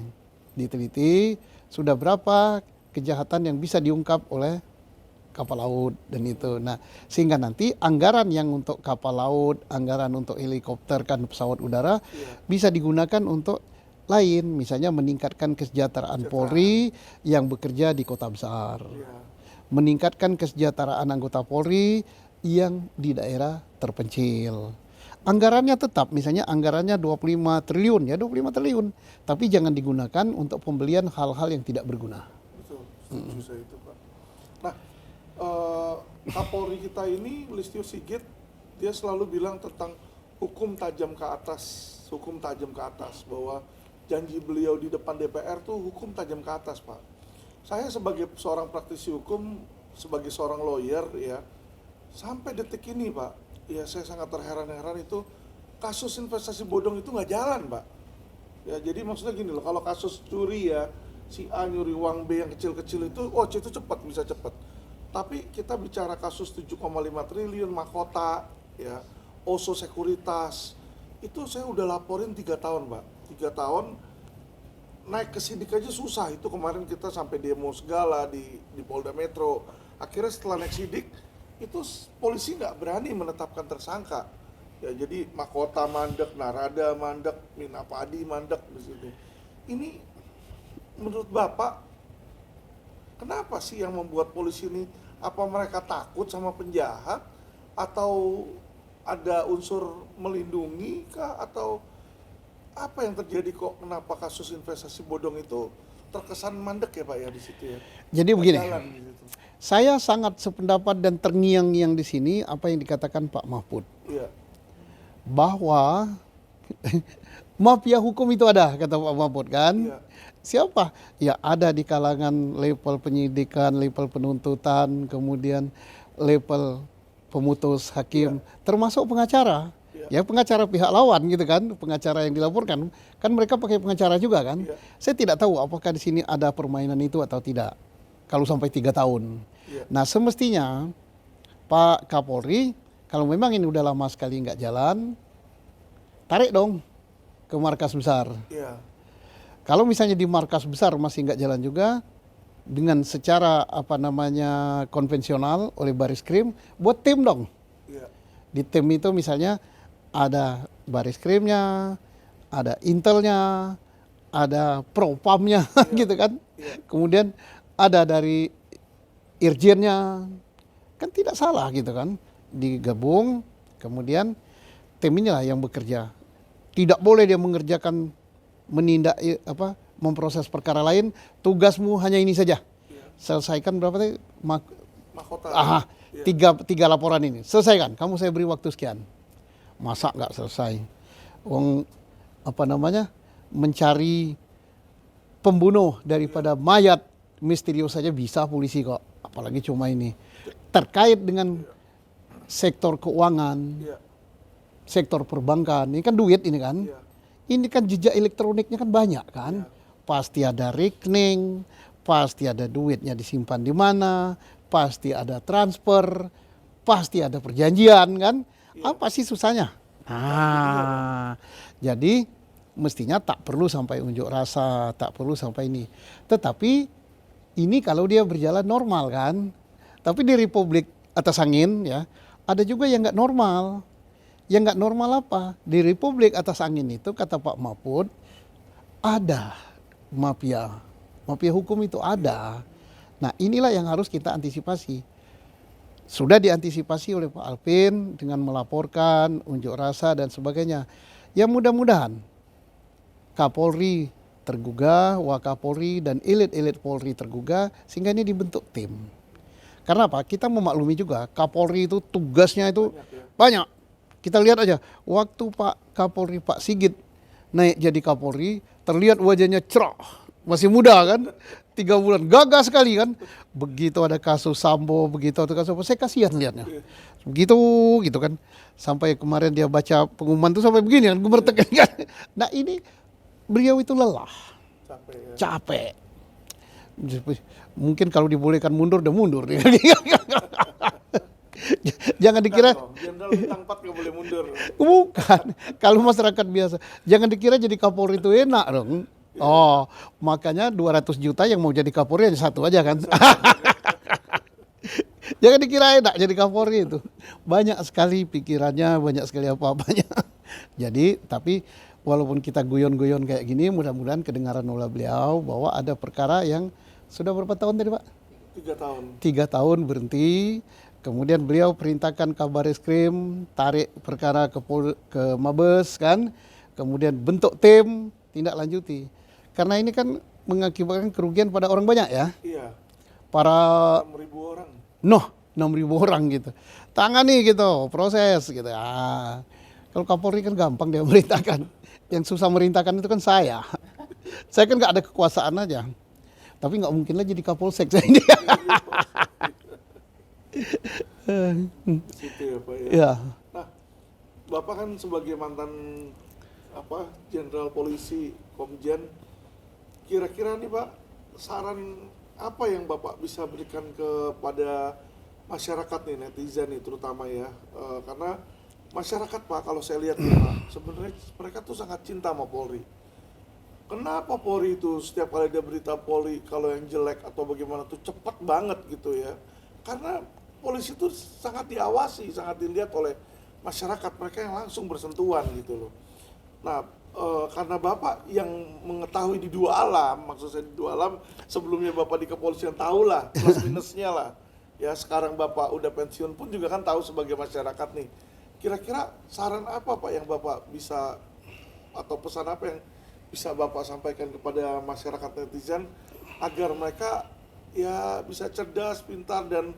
Diteliti sudah berapa kejahatan yang bisa diungkap oleh kapal laut dan itu. Nah, sehingga nanti anggaran yang untuk kapal laut, anggaran untuk helikopter kan pesawat udara bisa digunakan untuk lain, misalnya meningkatkan kesejahteraan Polri yang bekerja di kota besar. Meningkatkan kesejahteraan anggota Polri yang di daerah terpencil. Anggarannya tetap, misalnya anggarannya 25 triliun, ya 25 triliun. Tapi jangan digunakan untuk pembelian hal-hal yang tidak berguna. Betul, setuju saya itu Pak. Nah, Kapolri kita ini, Listio Sigit, dia selalu bilang tentang hukum tajam ke atas, bahwa janji beliau di depan DPR tuh hukum tajam ke atas Pak. Saya sebagai seorang praktisi hukum, sebagai seorang lawyer ya, sampai detik ini Pak, ya saya sangat terheran-heran itu kasus investasi bodong itu nggak jalan Pak. Ya jadi maksudnya gini loh, kalau kasus curi ya, si A nyuri uang B yang kecil-kecil itu, oh itu cepat, bisa cepat. Tapi kita bicara kasus 7,5 triliun mahkota, ya, Oso Sekuritas, itu saya udah laporin 3 tahun Pak. 3 tahun naik ke sidik aja susah. Itu kemarin kita sampai demo segala di Polda Metro. Akhirnya setelah naik sidik, itu polisi nggak berani menetapkan tersangka. Ya, jadi mahkota mandek, narada mandek, minapadi mandek di situ. Ini menurut Bapak, kenapa sih yang membuat polisi ini, apa mereka takut sama penjahat atau ada unsur melindungi kah, atau apa yang terjadi kok kenapa kasus investasi bodong itu terkesan mandek ya Pak ya di situ ya? Jadi begini, Jalan di situ. saya sangat sependapat dan terngiang-ngiang di sini apa yang dikatakan Pak Mahfud. Iya. Bahwa mafia hukum itu ada, kata Pak Mahfud kan. Iya. Siapa? Ya ada di kalangan level penyidikan, level penuntutan, kemudian level pemutus hakim, termasuk pengacara. Ya pengacara pihak lawan gitu kan, pengacara yang dilaporkan, kan mereka pakai pengacara juga kan. Iya. Saya tidak tahu apakah di sini ada permainan itu atau tidak. Kalau sampai 3 tahun. Iya. Nah semestinya Pak Kapolri, kalau memang ini udah lama sekali nggak jalan, tarik dong ke markas besar. Iya. Kalau misalnya di markas besar masih nggak jalan juga, dengan secara apa namanya konvensional oleh Baris Krim, buat tim dong. Iya. Di tim itu misalnya ada Baris Krimnya, ada Intelnya, ada Propamnya, gitu kan. Kemudian ada dari Irjennya, kan tidak salah gitu kan. Digabung, kemudian tim inilah yang bekerja. Tidak boleh dia mengerjakan menindak memproses perkara lain, tugasmu hanya ini saja. Selesaikan berapa tadi? Mahkota. Tiga laporan ini. Selesaikan, kamu saya beri waktu sekian. Masa nggak selesai? Wong mencari pembunuh daripada mayat misterius saja bisa polisi kok. Apalagi cuma ini. Terkait dengan sektor keuangan, sektor perbankan, ini kan duit ini kan. Ini kan jejak elektroniknya kan banyak kan. Pasti ada rekening, pasti ada duitnya disimpan di mana, pasti ada transfer, pasti ada perjanjian kan. Apa sih susahnya? Jadi mestinya tak perlu sampai unjuk rasa, tak perlu sampai ini. Tetapi ini kalau dia berjalan normal kan. Tapi di Republik Atas Angin ya, ada juga yang nggak normal. Yang nggak normal apa? Di Republik Atas Angin itu kata Pak Mahfud ada mafia hukum itu ada. Nah inilah yang harus kita antisipasi. Sudah diantisipasi oleh Pak Alvin dengan melaporkan unjuk rasa dan sebagainya. Ya mudah-mudahan Kapolri tergugah, Wakapolri dan elit-elit Polri tergugah sehingga ini dibentuk tim. Karena apa? Kita memaklumi juga Kapolri itu tugasnya itu banyak. Kita lihat aja waktu Pak Kapolri Pak Sigit naik jadi Kapolri, terlihat wajahnya cerah, masih muda kan, 3 bulan gagah sekali kan. Begitu ada kasus Sambo, begitu ada kasus apa, saya kasihan lihatnya. Begitu gitu kan. Sampai kemarin dia baca pengumuman tuh sampai begini kan, gemeter kan. Nah ini beliau itu lelah, capek. Mungkin kalau dibolehkan mundur, udah mundur. Jangan dikira Jenderal bintang 4 nggak boleh mundur. bukan. Kalau masyarakat biasa, jangan dikira jadi Kapolri itu enak dong. Oh, makanya 200 juta yang mau jadi Kapolri hanya 1 aja kan. Jangan dikira enak jadi Kapolri itu. Banyak sekali pikirannya, banyak sekali apa-apanya. Jadi, tapi walaupun kita guyon-guyon kayak gini, mudah-mudahan kedengaran oleh beliau bahwa ada perkara yang sudah berapa tahun tadi Pak? 3 tahun. 3 tahun berhenti. Kemudian beliau perintahkan Kabaris Krim tarik perkara ke Mabes kan. Kemudian bentuk tim tindak lanjuti. Karena ini kan mengakibatkan kerugian pada orang banyak ya. Iya. Para 6.000 orang. 6.000 orang gitu. Tangani gitu, proses gitu. Kalau Kapolri kan gampang dia merintahkan. Yang susah merintahkan itu kan saya. Saya kan nggak ada kekuasaan aja. Tapi nggak mungkin lah jadi Kapolsek saya ini. Situ ya Pak ya. Ya. Nah, Bapak kan sebagai mantan jenderal polisi, Komjen, kira-kira nih Pak, saran apa yang Bapak bisa berikan kepada masyarakat nih, netizen nih terutama ya, karena masyarakat Pak, kalau saya lihat nih Pak, sebenarnya mereka tuh sangat cinta sama Polri. Kenapa Polri itu setiap kali ada berita Polri kalau yang jelek atau bagaimana tuh cepat banget gitu ya? Karena polisi itu sangat diawasi, sangat dilihat oleh masyarakat, mereka yang langsung bersentuhan gitu loh. Nah, karena Bapak yang mengetahui di dua alam, maksud saya di dua alam, sebelumnya Bapak di kepolisian tahu lah plus minusnya lah. Ya sekarang Bapak udah pensiun pun juga kan tahu sebagai masyarakat nih. Kira-kira saran apa Pak yang Bapak bisa, atau pesan apa yang bisa Bapak sampaikan kepada masyarakat netizen agar mereka ya bisa cerdas, pintar, dan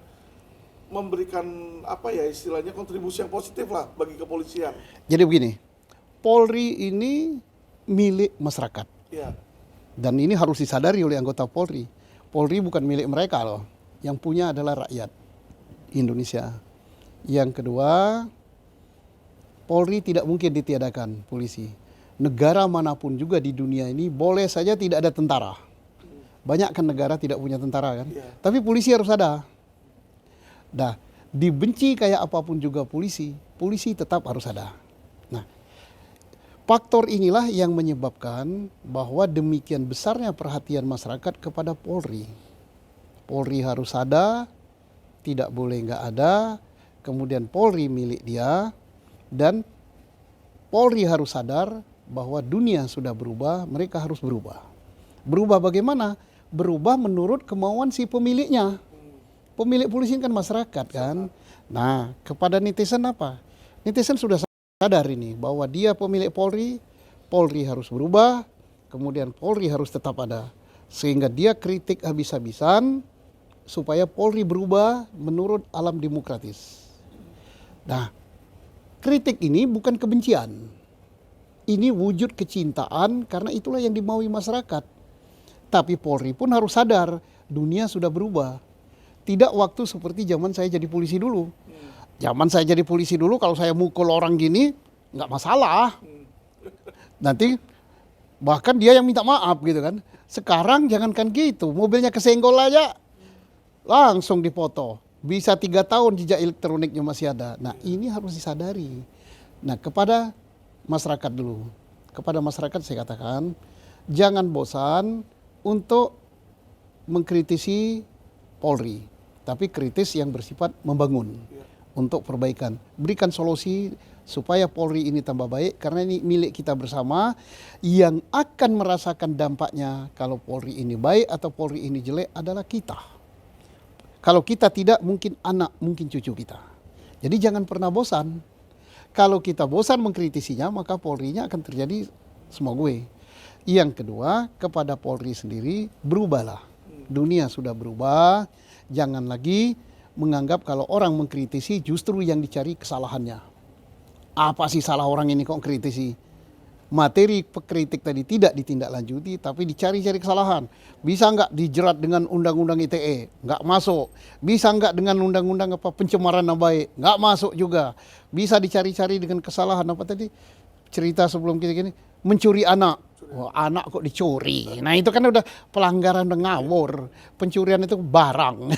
memberikan apa ya istilahnya kontribusi yang positif lah bagi kepolisian. Jadi begini, Polri ini milik masyarakat. Ya. Dan ini harus disadari oleh anggota Polri. Polri bukan milik mereka loh. Yang punya adalah rakyat Indonesia. Yang kedua, Polri tidak mungkin ditiadakan polisi. Negara manapun juga di dunia ini boleh saja tidak ada tentara. Banyak kan negara tidak punya tentara kan. Tapi polisi harus ada. Nah, dibenci kayak apapun juga polisi tetap harus ada. Nah, faktor inilah yang menyebabkan bahwa demikian besarnya perhatian masyarakat kepada Polri. Polri harus ada, tidak boleh nggak ada, kemudian Polri milik dia, dan Polri harus sadar bahwa dunia sudah berubah, mereka harus berubah. Berubah bagaimana? Berubah menurut kemauan si pemiliknya. Pemilik polisi kan masyarakat kan. Nah, kepada netizen apa? Netizen sudah sadar ini bahwa dia pemilik Polri, Polri harus berubah, kemudian Polri harus tetap ada. Sehingga dia kritik habis-habisan supaya Polri berubah menurut alam demokratis. Nah, kritik ini bukan kebencian. Ini wujud kecintaan karena itulah yang dimaui masyarakat. Tapi Polri pun harus sadar dunia sudah berubah. Tidak waktu seperti zaman saya jadi polisi dulu. Zaman saya jadi polisi dulu kalau saya mukul orang gini nggak masalah. Nanti bahkan dia yang minta maaf gitu kan. Sekarang jangankan gitu, mobilnya kesenggol aja langsung dipoto. Bisa 3 tahun jejak elektroniknya masih ada. Nah ini harus disadari. Nah kepada masyarakat dulu. Kepada masyarakat saya katakan, jangan bosan untuk mengkritisi Polri. Tapi kritis yang bersifat membangun. Untuk perbaikan. Berikan solusi supaya Polri ini tambah baik. Karena ini milik kita bersama. Yang akan merasakan dampaknya kalau Polri ini baik atau Polri ini jelek adalah kita. Kalau kita tidak, mungkin anak, mungkin cucu kita. Jadi jangan pernah bosan. Kalau kita bosan mengkritisinya, maka Polri-nya akan terjadi semua gue. Yang kedua, kepada Polri sendiri, berubahlah. Dunia sudah berubah. Jangan lagi menganggap kalau orang mengkritisi justru yang dicari kesalahannya. Apa sih salah orang ini kok kritisi? Materi pekritik tadi tidak ditindaklanjuti tapi dicari-cari kesalahan. Bisa nggak dijerat dengan undang-undang ITE? Nggak masuk. Bisa nggak dengan undang-undang apa pencemaran nama baik? Nggak masuk juga. Bisa dicari-cari dengan kesalahan apa tadi? Cerita sebelum kita gini, mencuri anak. Wah, anak kok dicuri. Nah itu kan udah pelanggaran, udah ngawur. Pencurian itu barang.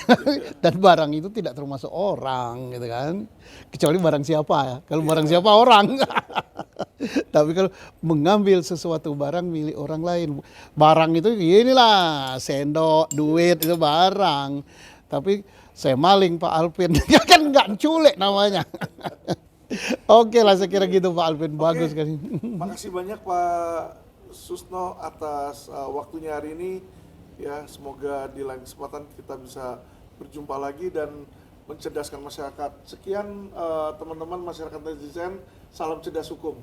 Dan barang itu tidak termasuk orang gitu kan. Kecuali barang siapa ya. Kalau barang siapa orang. Tapi kalau mengambil sesuatu barang milik orang lain. Barang itu inilah sendok, duit itu barang. Tapi saya maling Pak Alvin. Kan nggak culik namanya. Oke lah saya kira gitu Pak Alvin. Bagus kan. Makasih banyak Pak Susno atas waktunya hari ini. Ya, semoga di lain kesempatan kita bisa berjumpa lagi dan mencerdaskan masyarakat. Sekian teman-teman masyarakat netizen, salam cerdas hukum.